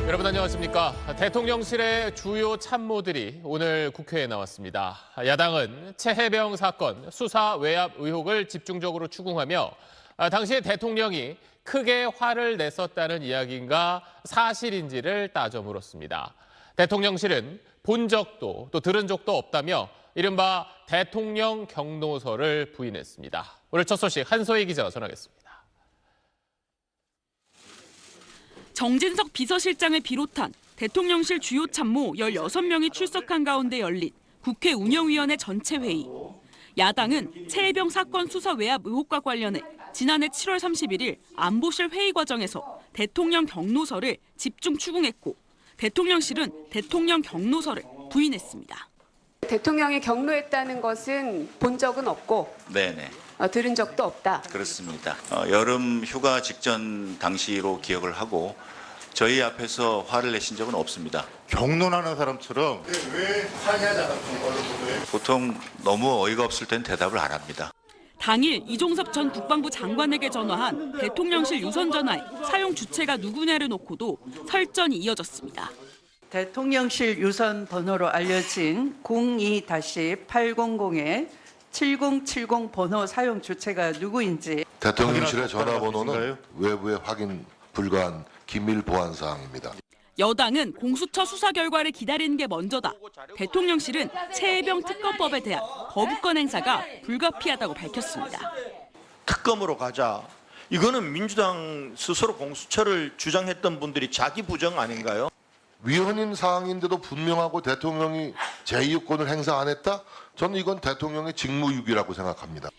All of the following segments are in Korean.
여러분 안녕하십니까. 대통령실의 주요 참모들이 오늘 국회에 나왔습니다. 야당은 최혜병 사건 수사 외압 의혹을 집중적으로 추궁하며 당시 대통령이 크게 화를 냈었다는 이야기인가 사실인지를 따져 물었습니다. 대통령실은 본 적도 또 들은 적도 없다며 이른바 대통령 경로서를 부인했습니다. 오늘 첫 소식 한소희 기자가 전하겠습니다. 정진석 비서실장을 비롯한 대통령실 주요 참모 16명이 출석한 가운데 열린 국회 운영위원회 전체 회의. 야당은 최혜병 사건 수사 외압 의혹과 관련해 지난해 7월 31일 안보실 회의 과정에서 대통령 경로서를 집중 추궁했고 대통령실은 대통령 경로서를 부인했습니다. 대통령이 경로했다는 것은 본 적은 없고 네네. 들은 적도 없다. 그렇습니다. 여름 휴가 직전 당시로 기억을 하고 저희 앞에서 화를 내신 적은 없습니다. 경론하는 사람처럼 왜 화냐잖아. 보통 너무 어이가 없을 땐 대답을 안 합니다. 당일 이종섭 전 국방부 장관에게 전화한 대통령실 유선 전화의 사용 주체가 누구냐를 놓고도 설전이 이어졌습니다. 대통령실 유선 번호로 알려진 02-800-7070 번호 사용 주체가 누구인지. 대통령실의 전화번호는 외부에 확인 불가한 기밀 보안 사항입니다. 여당은 공수처 수사 결과를 기다리는 게 먼저다. 대통령실은 최혜병 특검법에 대한 거부권 행사가 불가피하다고 밝혔습니다. 특검으로 가자. 이거는 민주당 스스로 공수처를 주장했던 분들이 자기 부정 아닌가요? 위헌인 사항인데도 분명하고 대통령이 제2유권을 행사 안 했다? 저는 이건 대통령의 직무유기라고 생각합니다.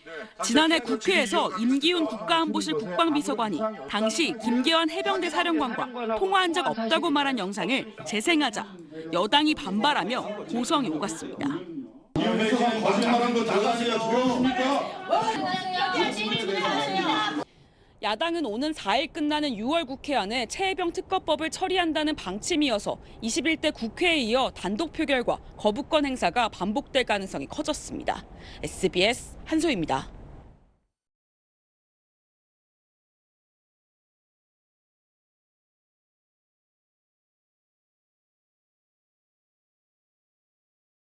지난해 국회에서 임기훈 국가안보실 국방비서관이 당시 김계환 해병대 사령관과 통화한 적 없다고 말한 영상을 재생하자 여당이 반발하며 고성이 오갔습니다. 야당은 오는 4일 끝나는 6월 국회안에 최혜병 특검법을 처리한다는 방침이어서 21대 국회에 이어 단독 표결과 거부권 행사가 반복될 가능성이 커졌습니다. SBS 한소희입니다.